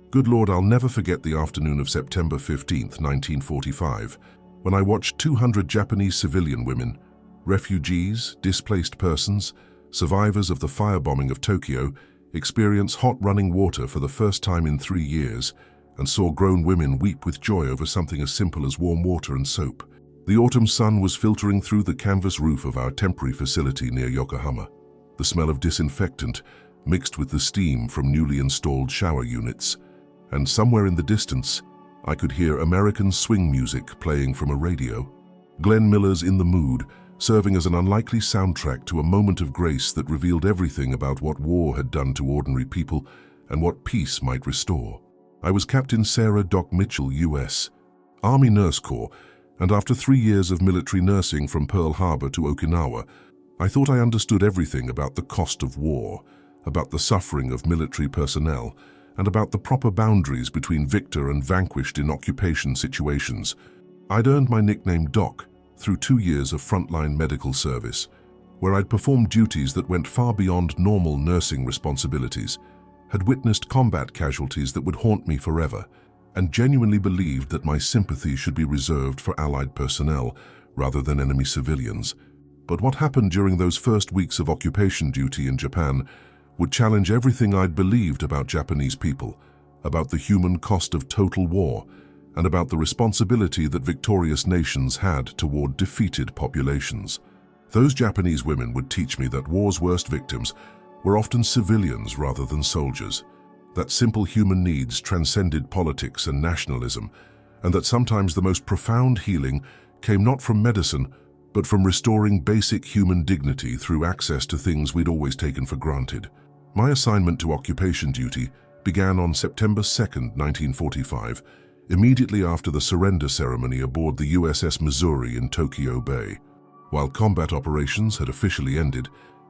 Good Lord, I'll never forget the afternoon of September 15th, 1945, when I watched 200 Japanese civilian women, refugees, displaced persons, survivors of the firebombing of Tokyo, experience hot running water for the first time in 3 years, and saw grown women weep with joy over something as simple as warm water and soap. The autumn sun was filtering through the canvas roof of our temporary facility near Yokohama. The smell of disinfectant mixed with the steam from newly installed shower units, and somewhere in the distance, I could hear American swing music playing from a radio. Glenn Miller's In the Mood, serving as an unlikely soundtrack to a moment of grace that revealed everything about what war had done to ordinary people and what peace might restore. I was Captain Sarah Doc Mitchell, U.S. Army Nurse Corps, and after 3 years of military nursing from Pearl Harbor to Okinawa, I thought I understood everything about the cost of war, about the suffering of military personnel, and about the proper boundaries between victor and vanquished in occupation situations. I'd earned my nickname Doc through 2 years of frontline medical service, where I'd performed duties that went far beyond normal nursing responsibilities, had witnessed combat casualties that would haunt me forever, and genuinely believed that my sympathy should be reserved for Allied personnel rather than enemy civilians. But what happened during those first weeks of occupation duty in Japan would challenge everything I'd believed about Japanese people, about the human cost of total war, and about the responsibility that victorious nations had toward defeated populations. Those Japanese women would teach me that war's worst victims were often civilians rather than soldiers, that simple human needs transcended politics and nationalism, and that sometimes the most profound healing came not from medicine, but from restoring basic human dignity through access to things we'd always taken for granted. My assignment to occupation duty began on September 2nd, 1945, immediately after the surrender ceremony aboard the USS Missouri in Tokyo Bay. While combat operations had officially ended,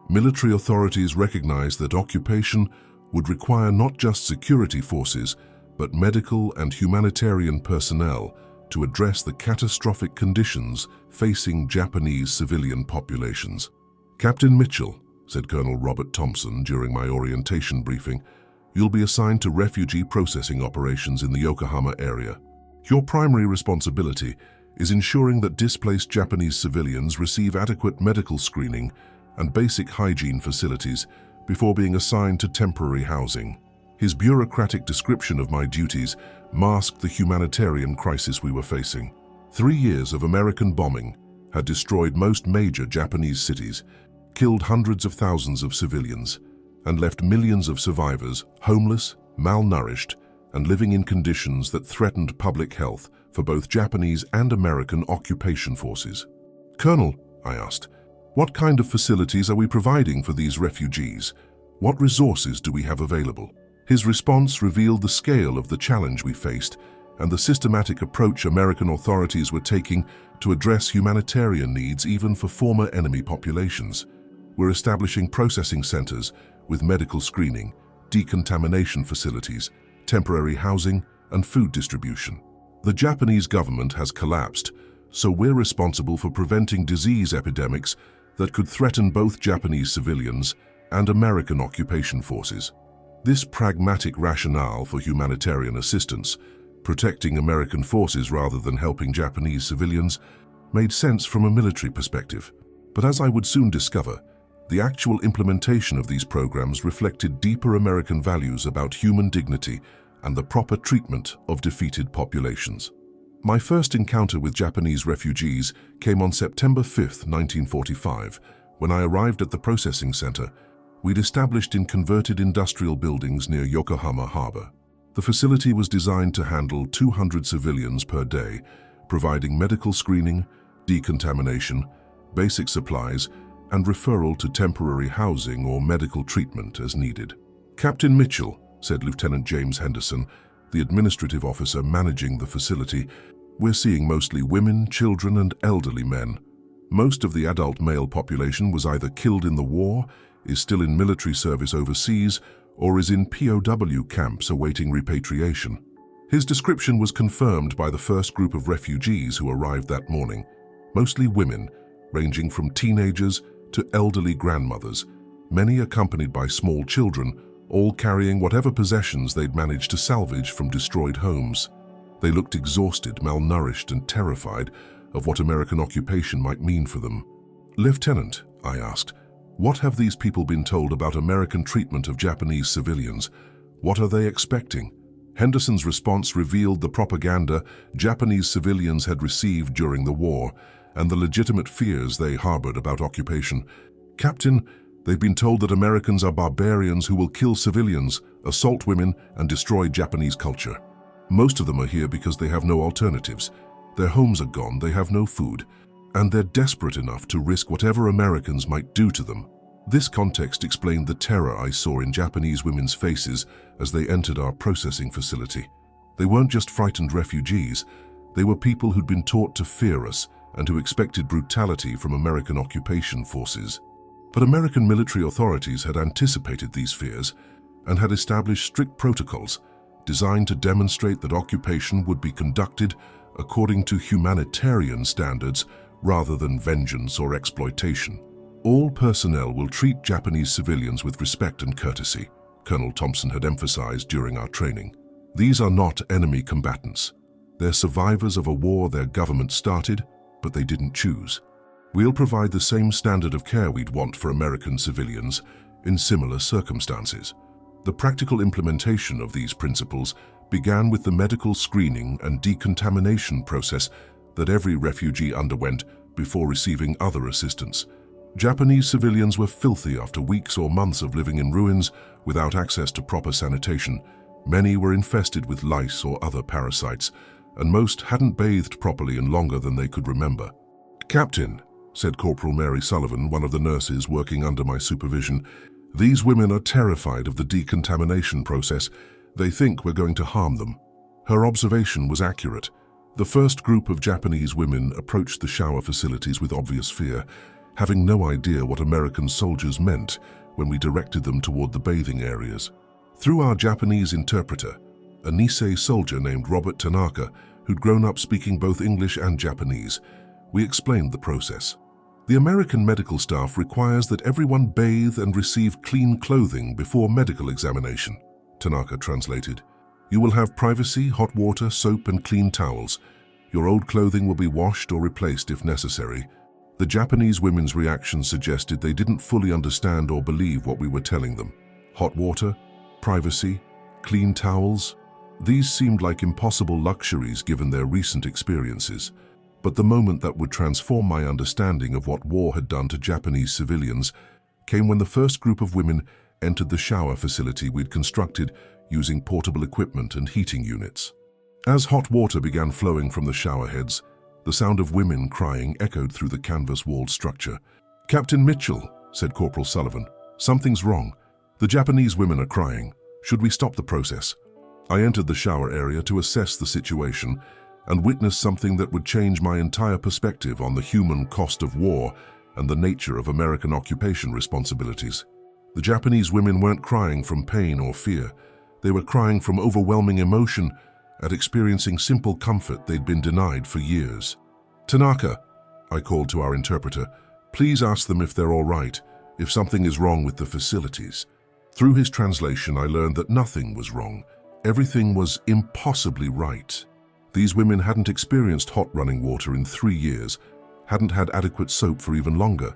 military authorities recognized that occupation would require not just security forces, but medical and humanitarian personnel to address the catastrophic conditions facing Japanese civilian populations. "Captain Mitchell," said Colonel Robert Thompson during my orientation briefing, "you'll be assigned to refugee processing operations in the Yokohama area. Your primary responsibility is ensuring that displaced Japanese civilians receive adequate medical screening and basic hygiene facilities before being assigned to temporary housing." His bureaucratic description of my duties masked the humanitarian crisis we were facing. 3 years of American bombing had destroyed most major Japanese cities, killed hundreds of thousands of civilians, and left millions of survivors homeless, malnourished, and living in conditions that threatened public health for both Japanese and American occupation forces. "Colonel," I asked, "what kind of facilities are we providing for these refugees? What resources do we have available?" His response revealed the scale of the challenge we faced and the systematic approach American authorities were taking to address humanitarian needs even for former enemy populations. "We're establishing processing centers with medical screening, decontamination facilities, temporary housing, and food distribution. The Japanese government has collapsed, so we're responsible for preventing disease epidemics that could threaten both Japanese civilians and American occupation forces." This pragmatic rationale for humanitarian assistance, protecting American forces rather than helping Japanese civilians, made sense from a military perspective. But as I would soon discover, the actual implementation of these programs reflected deeper American values about human dignity and the proper treatment of defeated populations. My first encounter with Japanese refugees came on September 5, 1945, when I arrived at the processing center we'd established in converted industrial buildings near Yokohama Harbor. The facility was designed to handle 200 civilians per day, providing medical screening, decontamination, basic supplies, and referral to temporary housing or medical treatment as needed. "Captain Mitchell," said Lieutenant James Henderson, the administrative officer managing the facility, "we're seeing mostly women, children, and elderly men. Most of the adult male population was either killed in the war, is still in military service overseas, or is in POW camps awaiting repatriation." His description was confirmed by the first group of refugees who arrived that morning, mostly women, ranging from teenagers to elderly grandmothers, many accompanied by small children all carrying whatever possessions they'd managed to salvage from destroyed homes. They looked exhausted, malnourished, and terrified of what American occupation might mean for them. "Lieutenant," I asked, "what have these people been told about American treatment of Japanese civilians? What are they expecting?" Henderson's response revealed the propaganda Japanese civilians had received during the war and the legitimate fears they harbored about occupation. "Captain, they've been told that Americans are barbarians who will kill civilians, assault women, and destroy Japanese culture. Most of them are here because they have no alternatives. Their homes are gone, they have no food, and they're desperate enough to risk whatever Americans might do to them." This context explained the terror I saw in Japanese women's faces as they entered our processing facility. They weren't just frightened refugees, they were people who'd been taught to fear us and who expected brutality from American occupation forces. But American military authorities had anticipated these fears and had established strict protocols designed to demonstrate that occupation would be conducted according to humanitarian standards rather than vengeance or exploitation. "All personnel will treat Japanese civilians with respect and courtesy," Colonel Thompson had emphasized during our training. "These are not enemy combatants. They're survivors of a war their government started, but they didn't choose. We'll provide the same standard of care we'd want for American civilians in similar circumstances." The practical implementation of these principles began with the medical screening and decontamination process that every refugee underwent before receiving other assistance. Japanese civilians were filthy after weeks or months of living in ruins without access to proper sanitation. Many were infested with lice or other parasites, and most hadn't bathed properly in longer than they could remember. "Captain," said Corporal Mary Sullivan, one of the nurses working under my supervision, "these women are terrified of the decontamination process. They think we're going to harm them." Her observation was accurate. The first group of Japanese women approached the shower facilities with obvious fear, having no idea what American soldiers meant when we directed them toward the bathing areas. Through our Japanese interpreter, a Nisei soldier named Robert Tanaka, who'd grown up speaking both English and Japanese, we explained the process. "The American medical staff requires that everyone bathe and receive clean clothing before medical examination," Tanaka translated. "You will have privacy, hot water, soap, and clean towels. Your old clothing will be washed or replaced if necessary." The Japanese women's reaction suggested they didn't fully understand or believe what we were telling them. Hot water, privacy, clean towels. These seemed like impossible luxuries given their recent experiences. But the moment that would transform my understanding of what war had done to Japanese civilians came when the first group of women entered the shower facility we'd constructed using portable equipment and heating units. As hot water began flowing from the shower heads, the sound of women crying echoed through the canvas-walled structure. "Captain Mitchell," said Corporal Sullivan, "something's wrong. The Japanese women are crying. Should we stop the process?" I entered the shower area to assess the situation and witnessed something that would change my entire perspective on the human cost of war and the nature of American occupation responsibilities. The Japanese women weren't crying from pain or fear. They were crying from overwhelming emotion at experiencing simple comfort they'd been denied for years. "Tanaka," I called to our interpreter, "please ask them if they're all right, if something is wrong with the facilities." Through his translation, I learned that nothing was wrong. Everything was impossibly right. These women hadn't experienced hot running water in 3 years, hadn't had adequate soap for even longer,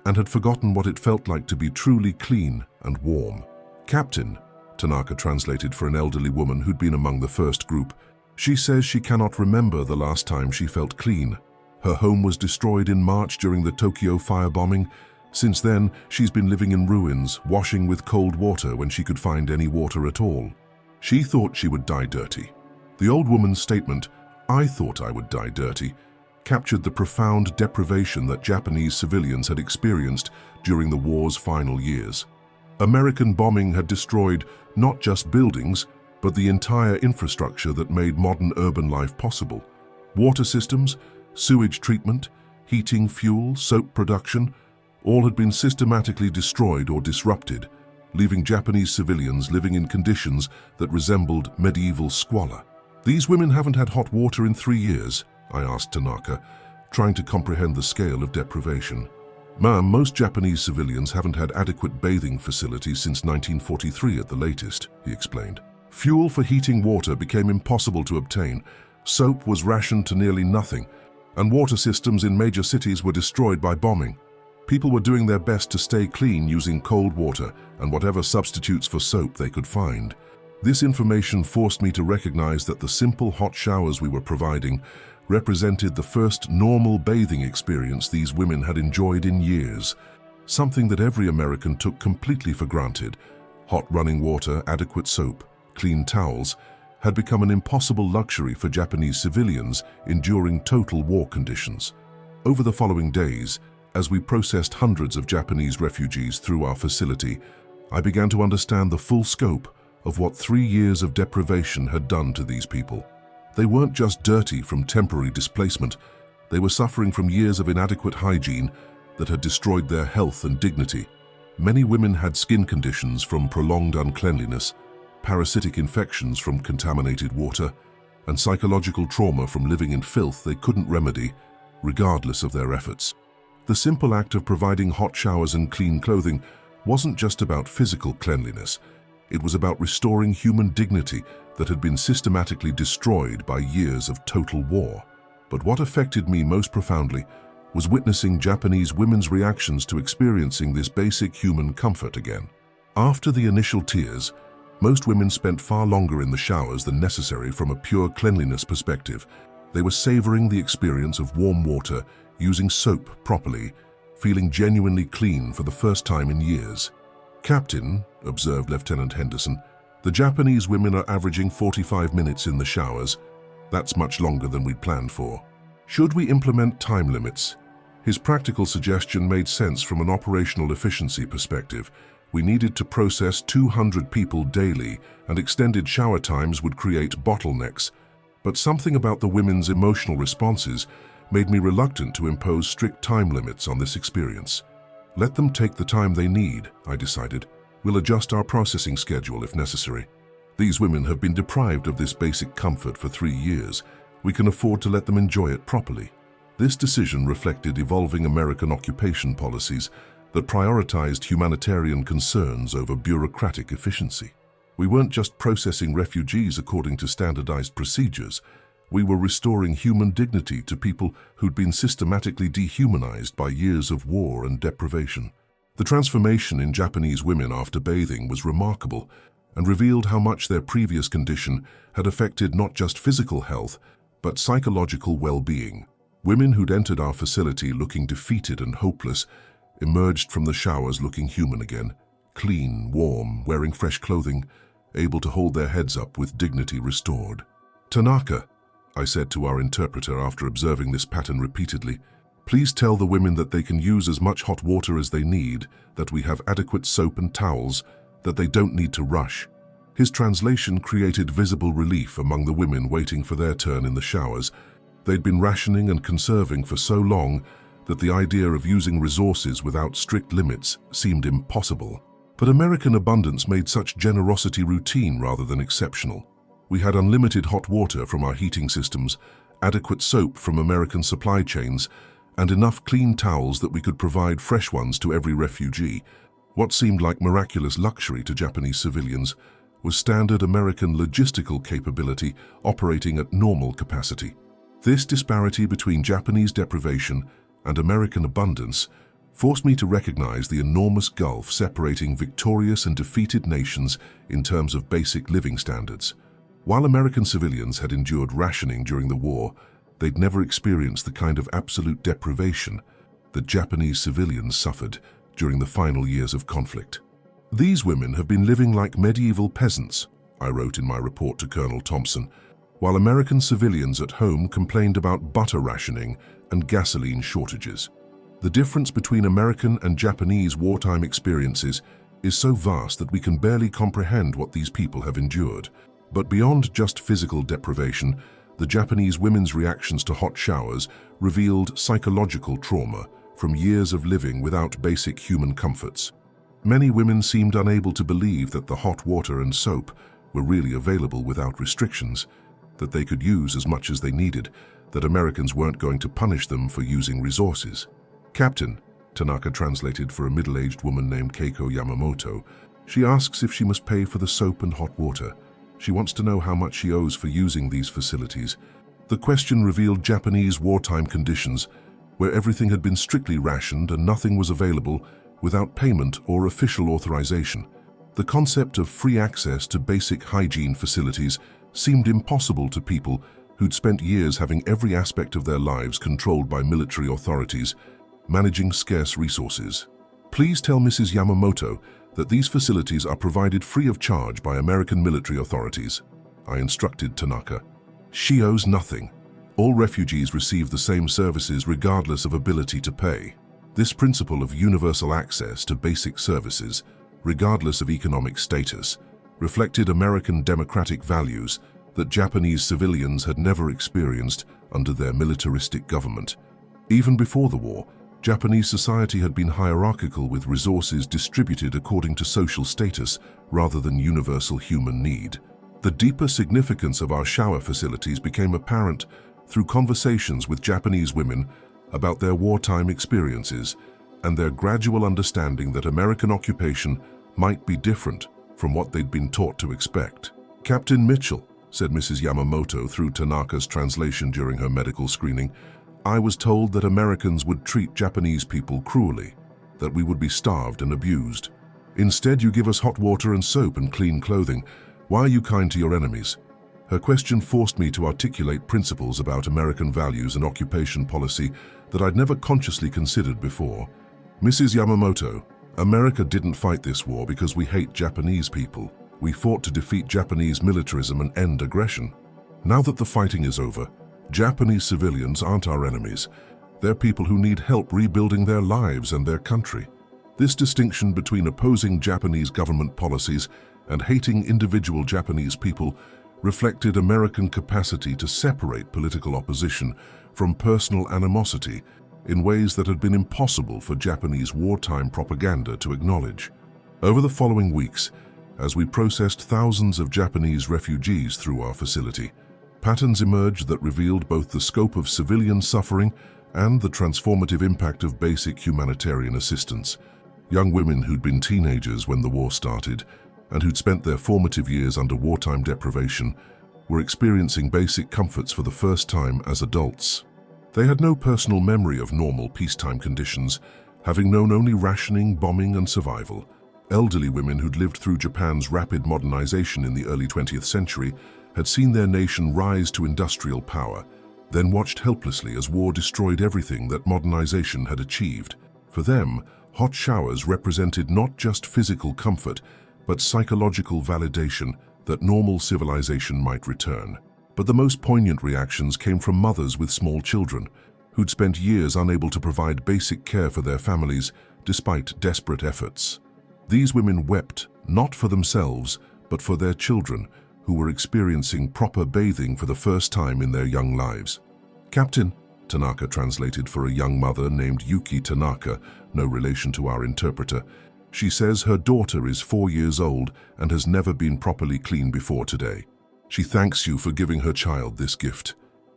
and had forgotten what it felt like to be truly clean and warm. "Captain," Tanaka translated for an elderly woman who'd been among the first group, "she says she cannot remember the last time she felt clean. Her home was destroyed in March during the Tokyo firebombing. Since then, she's been living in ruins, washing with cold water when she could find any water at all. She thought she would die dirty." The old woman's statement, "I thought I would die dirty," captured the profound deprivation that Japanese civilians had experienced during the war's final years. American bombing had destroyed not just buildings, but the entire infrastructure that made modern urban life possible. Water systems, sewage treatment, heating, fuel, soap production, all had been systematically destroyed or disrupted, leaving Japanese civilians living in conditions that resembled medieval squalor. "These women haven't had hot water in 3 years, I asked Tanaka, trying to comprehend the scale of deprivation. Ma'am, most Japanese civilians haven't had adequate bathing facilities since 1943 at the latest, he explained. Fuel for heating water became impossible to obtain, soap was rationed to nearly nothing, and water systems in major cities were destroyed by bombing. People were doing their best to stay clean using cold water and whatever substitutes for soap they could find. This information forced me to recognize that the simple hot showers we were providing represented the first normal bathing experience these women had enjoyed in years, something that every American took completely for granted. Hot running water, adequate soap, clean towels had become an impossible luxury for Japanese civilians enduring total war conditions. Over the following days, as we processed hundreds of Japanese refugees through our facility, I began to understand the full scope of what 3 years of deprivation had done to these people. They weren't just dirty from temporary displacement, they were suffering from years of inadequate hygiene that had destroyed their health and dignity. Many women had skin conditions from prolonged uncleanliness, parasitic infections from contaminated water, and psychological trauma from living in filth they couldn't remedy, regardless of their efforts. The simple act of providing hot showers and clean clothing wasn't just about physical cleanliness. It was about restoring human dignity that had been systematically destroyed by years of total war. But what affected me most profoundly was witnessing Japanese women's reactions to experiencing this basic human comfort again. After the initial tears, most women spent far longer in the showers than necessary from a pure cleanliness perspective. They were savoring the experience of warm water, using soap properly, feeling genuinely clean for the first time in years. "Captain," observed Lieutenant Henderson, "the Japanese women are averaging 45 minutes in the showers. That's much longer than we'd planned for. Should we implement time limits?" His practical suggestion made sense from an operational efficiency perspective. We needed to process 200 people daily, and extended shower times would create bottlenecks. But something about the women's emotional responses made me reluctant to impose strict time limits on this experience. Let them take the time they need, I decided. We'll adjust our processing schedule if necessary. These women have been deprived of this basic comfort for 3 years. We can afford to let them enjoy it properly. This decision reflected evolving American occupation policies that prioritized humanitarian concerns over bureaucratic efficiency. We weren't just processing refugees according to standardized procedures. We were restoring human dignity to people who'd been systematically dehumanized by years of war and deprivation. The transformation in Japanese women after bathing was remarkable and revealed how much their previous condition had affected not just physical health, but psychological well-being. Women who'd entered our facility looking defeated and hopeless emerged from the showers looking human again, clean, warm, wearing fresh clothing, able to hold their heads up with dignity restored. "Tanaka," I said to our interpreter after observing this pattern repeatedly, "please tell the women that they can use as much hot water as they need, that we have adequate soap and towels, that they don't need to rush." His translation created visible relief among the women waiting for their turn in the showers. They'd been rationing and conserving for so long that the idea of using resources without strict limits seemed impossible. But American abundance made such generosity routine rather than exceptional. We had unlimited hot water from our heating systems, adequate soap from American supply chains, and enough clean towels that we could provide fresh ones to every refugee. What seemed like miraculous luxury to Japanese civilians was standard American logistical capability operating at normal capacity. This disparity between Japanese deprivation and American abundance forced me to recognize the enormous gulf separating victorious and defeated nations in terms of basic living standards. While American civilians had endured rationing during the war, they'd never experienced the kind of absolute deprivation that Japanese civilians suffered during the final years of conflict. "These women have been living like medieval peasants," I wrote in my report to Colonel Thompson, while American civilians at home complained about butter rationing and gasoline shortages. The difference between American and Japanese wartime experiences is so vast that we can barely comprehend what these people have endured. But beyond just physical deprivation, the Japanese women's reactions to hot showers revealed psychological trauma from years of living without basic human comforts. Many women seemed unable to believe that the hot water and soap were really available without restrictions, that they could use as much as they needed, that Americans weren't going to punish them for using resources. "Captain," Tanaka translated for a middle-aged woman named Keiko Yamamoto. She asks if she must pay for the soap and hot water. She wants to know how much she owes for using these facilities. The question revealed Japanese wartime conditions, where everything had been strictly rationed and nothing was available without payment or official authorization. The concept of free access to basic hygiene facilities seemed impossible to people who'd spent years having every aspect of their lives controlled by military authorities, managing scarce resources. Please tell Mrs. Yamamoto that these facilities are provided free of charge by American military authorities, I instructed Tanaka. She owes nothing. All refugees receive the same services regardless of ability to pay. This principle of universal access to basic services, regardless of economic status, reflected American democratic values that Japanese civilians had never experienced under their militaristic government. Even before the war, Japanese society had been hierarchical, with resources distributed according to social status rather than universal human need. The deeper significance of our shower facilities became apparent through conversations with Japanese women about their wartime experiences and their gradual understanding that American occupation might be different from what they'd been taught to expect. "Captain Mitchell," said Mrs. Yamamoto through Tanaka's translation during her medical screening, "I was told that Americans would treat Japanese people cruelly, that we would be starved and abused. Instead, you give us hot water and soap and clean clothing. Why are you kind to your enemies?" Her question forced me to articulate principles about American values and occupation policy that I'd never consciously considered before. "Mrs. Yamamoto, America didn't fight this war because we hate Japanese people. We fought to defeat Japanese militarism and end aggression. Now that the fighting is over, Japanese civilians aren't our enemies. They're people who need help rebuilding their lives and their country." This distinction between opposing Japanese government policies and hating individual Japanese people reflected American capacity to separate political opposition from personal animosity in ways that had been impossible for Japanese wartime propaganda to acknowledge. Over the following weeks, as we processed thousands of Japanese refugees through our facility, patterns emerged that revealed both the scope of civilian suffering and the transformative impact of basic humanitarian assistance. Young women who'd been teenagers when the war started and who'd spent their formative years under wartime deprivation were experiencing basic comforts for the first time as adults. They had no personal memory of normal peacetime conditions, having known only rationing, bombing, and survival. Elderly women who'd lived through Japan's rapid modernization in the early 20th century had seen their nation rise to industrial power, then watched helplessly as war destroyed everything that modernization had achieved. For them, hot showers represented not just physical comfort, but psychological validation that normal civilization might return. But the most poignant reactions came from mothers with small children, who'd spent years unable to provide basic care for their families despite desperate efforts. These women wept, not for themselves, but for their children, who were experiencing proper bathing for the first time in their young lives. "Captain," Tanaka translated for a young mother named Yuki Tanaka, no relation to our interpreter. She says her daughter is 4 years old and has never been properly cleaned before today. She thanks you for giving her child this gift.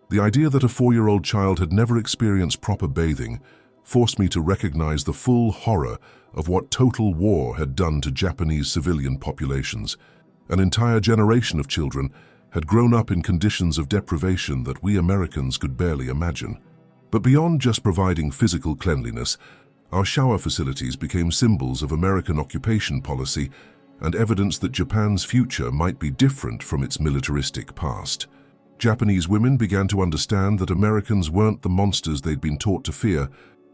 The idea that a 4-year-old child had never experienced proper bathing forced me to recognize the full horror of what total war had done to Japanese civilian populations. An entire generation of children had grown up in conditions of deprivation that we Americans could barely imagine. But beyond just providing physical cleanliness, our shower facilities became symbols of American occupation policy and evidence that Japan's future might be different from its militaristic past. Japanese women began to understand that Americans weren't the monsters they'd been taught to fear,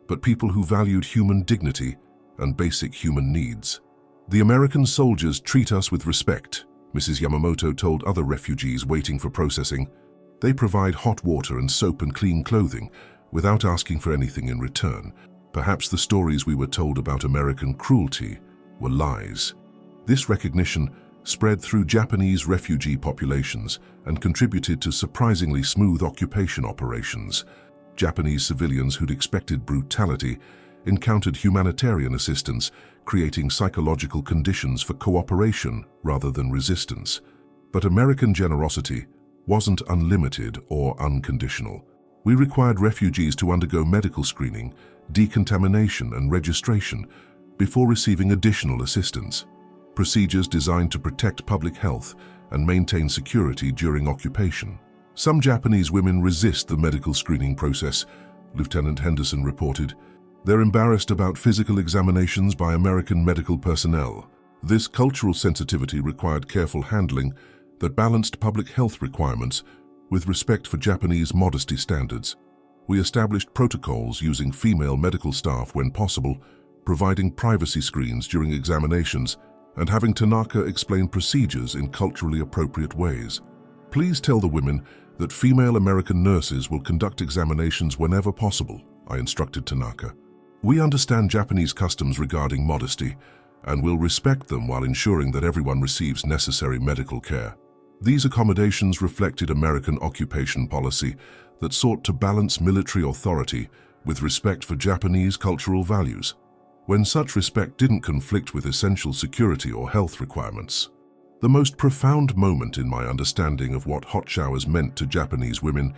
but people who valued human dignity and basic human needs. "The American soldiers treat us with respect," Mrs. Yamamoto told other refugees waiting for processing. "They provide hot water and soap and clean clothing without asking for anything in return. Perhaps the stories we were told about American cruelty were lies." This recognition spread through Japanese refugee populations and contributed to surprisingly smooth occupation operations. Japanese civilians who'd expected brutality encountered humanitarian assistance, creating psychological conditions for cooperation rather than resistance. But American generosity wasn't unlimited or unconditional. We required refugees to undergo medical screening, decontamination and registration before receiving additional assistance. Procedures designed to protect public health and maintain security during occupation. Some Japanese women resist the medical screening process, Lieutenant Henderson reported. They're embarrassed about physical examinations by American medical personnel. This cultural sensitivity required careful handling that balanced public health requirements with respect for Japanese modesty standards. We established protocols using female medical staff when possible, providing privacy screens during examinations, and having Tanaka explain procedures in culturally appropriate ways. Please tell the women that female American nurses will conduct examinations whenever possible, I instructed Tanaka. We understand Japanese customs regarding modesty and will respect them while ensuring that everyone receives necessary medical care. These accommodations reflected American occupation policy that sought to balance military authority with respect for Japanese cultural values, when such respect didn't conflict with essential security or health requirements. The most profound moment in my understanding of what hot showers meant to Japanese women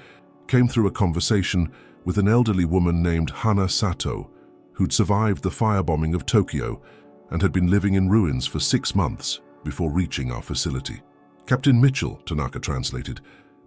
came through a conversation with an elderly woman named Hana Sato, who'd survived the firebombing of Tokyo and had been living in ruins for 6 months before reaching our facility. Captain Mitchell, Tanaka translated,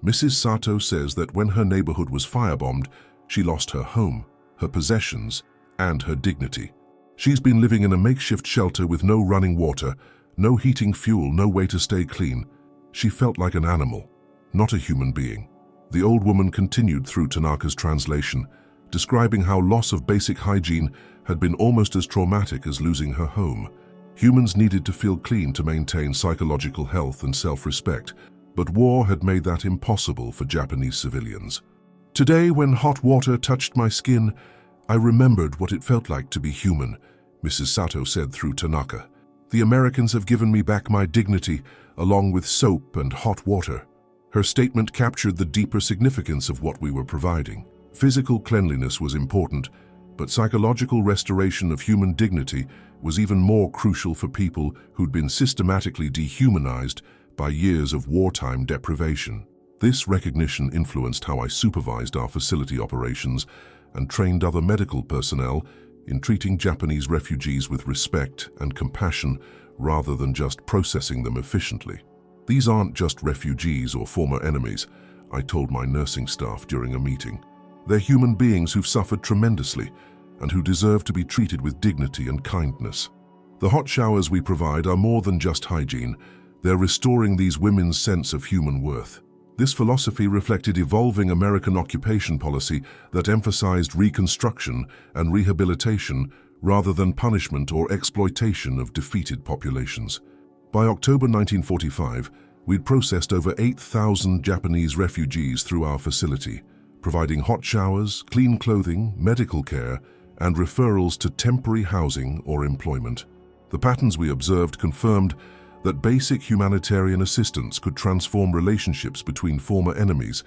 Mrs. Sato says that when her neighborhood was firebombed, she lost her home, her possessions, and her dignity. She's been living in a makeshift shelter with no running water, no heating fuel, no way to stay clean. She felt like an animal, not a human being. The old woman continued through Tanaka's translation, describing how loss of basic hygiene had been almost as traumatic as losing her home. Humans needed to feel clean to maintain psychological health and self-respect, but war had made that impossible for Japanese civilians. Today, when hot water touched my skin, I remembered what it felt like to be human, Mrs. Sato said through Tanaka. The Americans have given me back my dignity, along with soap and hot water. Her statement captured the deeper significance of what we were providing. Physical cleanliness was important, but psychological restoration of human dignity was even more crucial for people who'd been systematically dehumanized by years of wartime deprivation. This recognition influenced how I supervised our facility operations and trained other medical personnel in treating Japanese refugees with respect and compassion rather than just processing them efficiently. These aren't just refugees or former enemies, I told my nursing staff during a meeting. They're human beings who've suffered tremendously and who deserve to be treated with dignity and kindness. The hot showers we provide are more than just hygiene. They're restoring these women's sense of human worth. This philosophy reflected evolving American occupation policy that emphasized reconstruction and rehabilitation rather than punishment or exploitation of defeated populations. By October 1945, we'd processed over 8,000 Japanese refugees through our facility, providing hot showers, clean clothing, medical care, and referrals to temporary housing or employment. The patterns we observed confirmed that basic humanitarian assistance could transform relationships between former enemies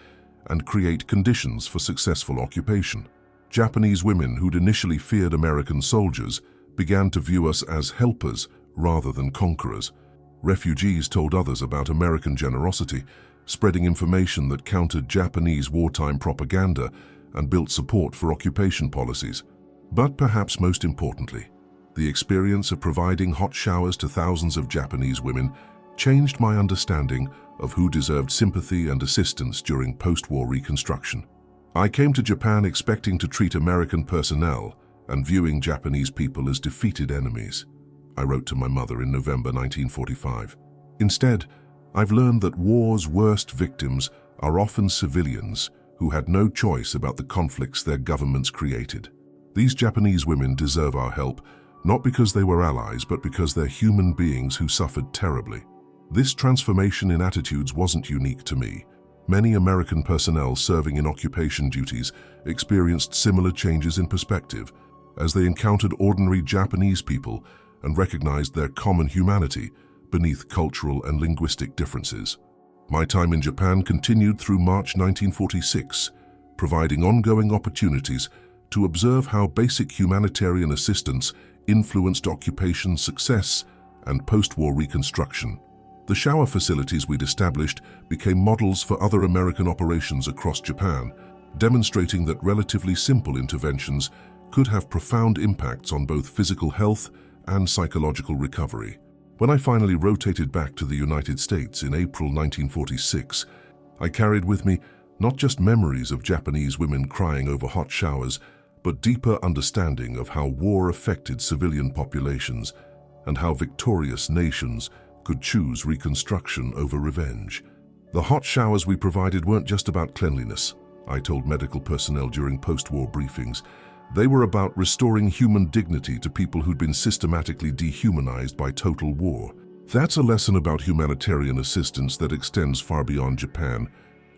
and create conditions for successful occupation. Japanese women who'd initially feared American soldiers began to view us as helpers rather than conquerors. Refugees told others about American generosity, spreading information that countered Japanese wartime propaganda and built support for occupation policies. But perhaps most importantly, the experience of providing hot showers to thousands of Japanese women changed my understanding of who deserved sympathy and assistance during post-war reconstruction. I came to Japan expecting to treat American personnel and viewing Japanese people as defeated enemies, I wrote to my mother in November 1945. Instead, I've learned that war's worst victims are often civilians who had no choice about the conflicts their governments created. These Japanese women deserve our help, not because they were allies, but because they're human beings who suffered terribly. This transformation in attitudes wasn't unique to me. Many American personnel serving in occupation duties experienced similar changes in perspective as they encountered ordinary Japanese people and recognized their common humanity beneath cultural and linguistic differences. My time in Japan continued through March 1946, providing ongoing opportunities to observe how basic humanitarian assistance influenced occupation success and post-war reconstruction. The shower facilities we'd established became models for other American operations across Japan, demonstrating that relatively simple interventions could have profound impacts on both physical health and psychological recovery. When I finally rotated back to the United States in April 1946, I carried with me not just memories of Japanese women crying over hot showers, but deeper understanding of how war affected civilian populations and how victorious nations could choose reconstruction over revenge. The hot showers we provided weren't just about cleanliness, I told medical personnel during post-war briefings. They were about restoring human dignity to people who'd been systematically dehumanized by total war. That's a lesson about humanitarian assistance that extends far beyond Japan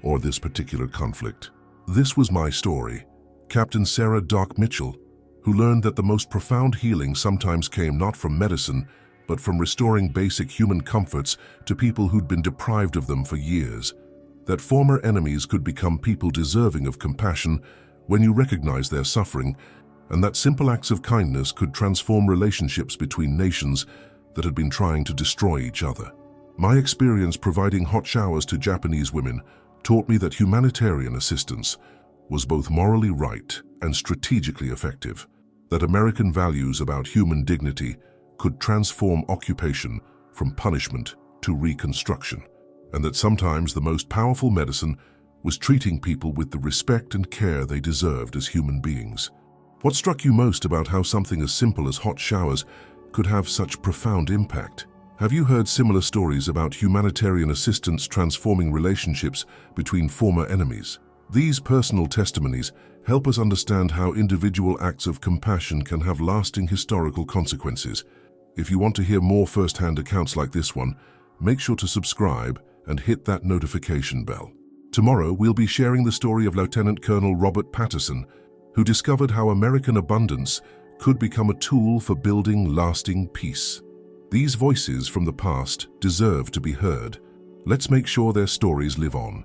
or this particular conflict. This was my story, Captain Sarah Doc Mitchell, who learned that the most profound healing sometimes came not from medicine, but from restoring basic human comforts to people who'd been deprived of them for years. That former enemies could become people deserving of compassion when you recognize their suffering, and that simple acts of kindness could transform relationships between nations that had been trying to destroy each other. My experience providing hot showers to Japanese women taught me that humanitarian assistance was both morally right and strategically effective, that American values about human dignity could transform occupation from punishment to reconstruction, and that sometimes the most powerful medicine was treating people with the respect and care they deserved as human beings. What struck you most about how something as simple as hot showers could have such profound impact? Have you heard similar stories about humanitarian assistance transforming relationships between former enemies? These personal testimonies help us understand how individual acts of compassion can have lasting historical consequences. If you want to hear more first-hand accounts like this one, make sure to subscribe and hit that notification bell. Tomorrow, we'll be sharing the story of Lieutenant Colonel Robert Patterson, who discovered how American abundance could become a tool for building lasting peace. These voices from the past deserve to be heard. Let's make sure their stories live on.